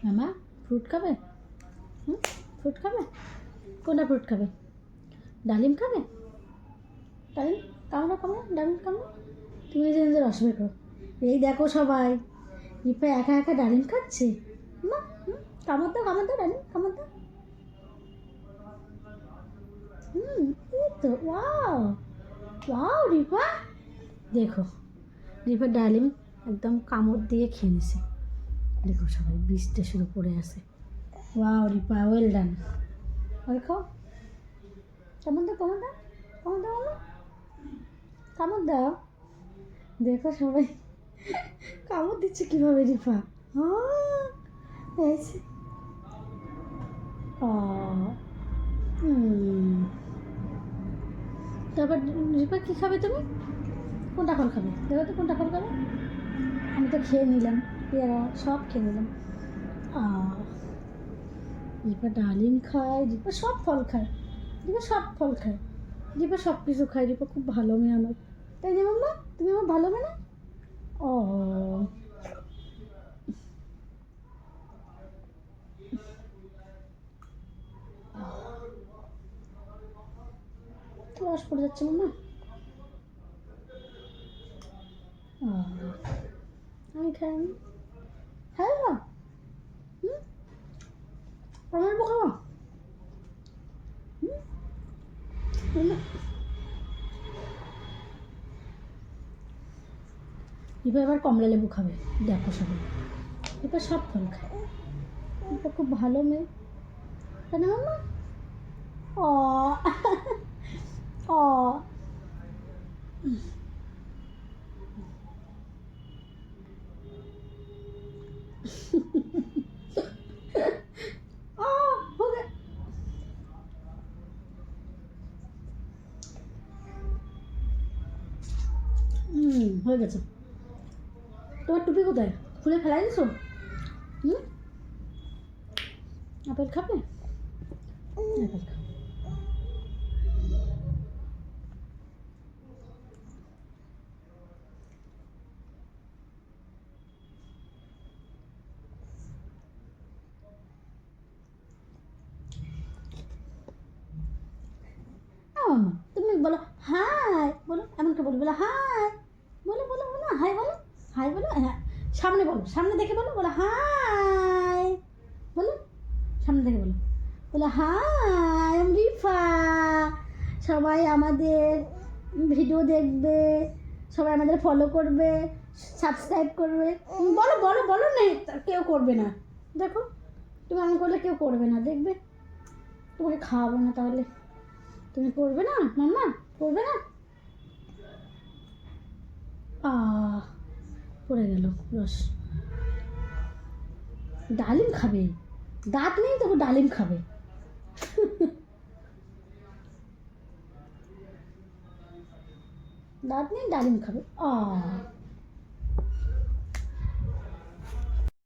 মামা ফ্রুট খাবে? ফ্রুট খাবে? কোনটা ফ্রুট খাবে? ডালিম খাবে? ডালিম কামড়া কামড়া, ডালিম কামড়া। তুমি নিজে নিজে রস বের করো। এই দেখো সবাই, রিপা একা একা ডালিম খাচ্ছে। মা কামড় দাও, কামড় দাও, ডালিম কামড় দাও। এই তো ওয়াও ওয়াও রিপা, দেখো রিপা ডালিম একদম কামড় দিয়ে খেয়ে নিছে। দেখো সবাই বীজটা শুরু পড়ে আছে। Wow Ripa, well done. দেখো কামড় দাও, কামড় দাও, কামড় দাও, কামড় দাও। দেখো সবাই কামড় দিচ্ছে কীভাবে রিপা। হয়েছে। তারপর রিপা কী খাবে তুমি? কোনটা ফল খাবে? দেখো তো কোনটা ফল খাবে। আমি তো খেয়ে নিলাম, পেয়ারা সব খেয়ে নিলাম। রিপা ডালিম খায়, রিপা সব ফল খায়, রিপা সব ফল খায়, রিপা সব কিছু খায়। রিপা খুব ভালো মেয়ে আমার, তাই না মাম্মা? তুমি আমার ভালো মেয়ে না? ও তো রস পড়ে যাচ্ছে মাম্মা। আমি খাই, আমি খাই না। আমার খাওয়া রিপা এবার কমলা লেবু খাবে। দেখো সবাই রিপা সব ফল খায়, রিপা খুব ভালো মেয়ে, তাই না মাম্মা? ও ও হয়ে গেছে। তোমার টুপি কোথায়? খুলে ফেলাই দিছো? আপেল খাবে? আপেল খাবে। মামা তুমি বলো হাই, বলো এমন করে বলো, বলো হাই, বলো বলো বলো হাই, বলো হাই, বলো হ্যাঁ সামনে বলো, সামনে দেখে বলো, বলো হাই, বলো সামনে দেখে বলো, বলো হাই আমি রিফা, সবাই আমাদের ভিডিও দেখবে, সবাই আমাদের ফলো করবে, সাবস্ক্রাইব করবে। বলো বলো বলো, নেই কেউ করবে না। দেখো তুমি এমন করলে কেউ করবে না, দেখবে তোমাকে খাওয়াবো না তাহলে। তুমি করবে না মাম্মা, করবে না? পড়ে গেল রস। ডালিম খাবে, দাঁত নেই তবু ডালিম খাবে। দাঁত নেই ডালিম খাবে।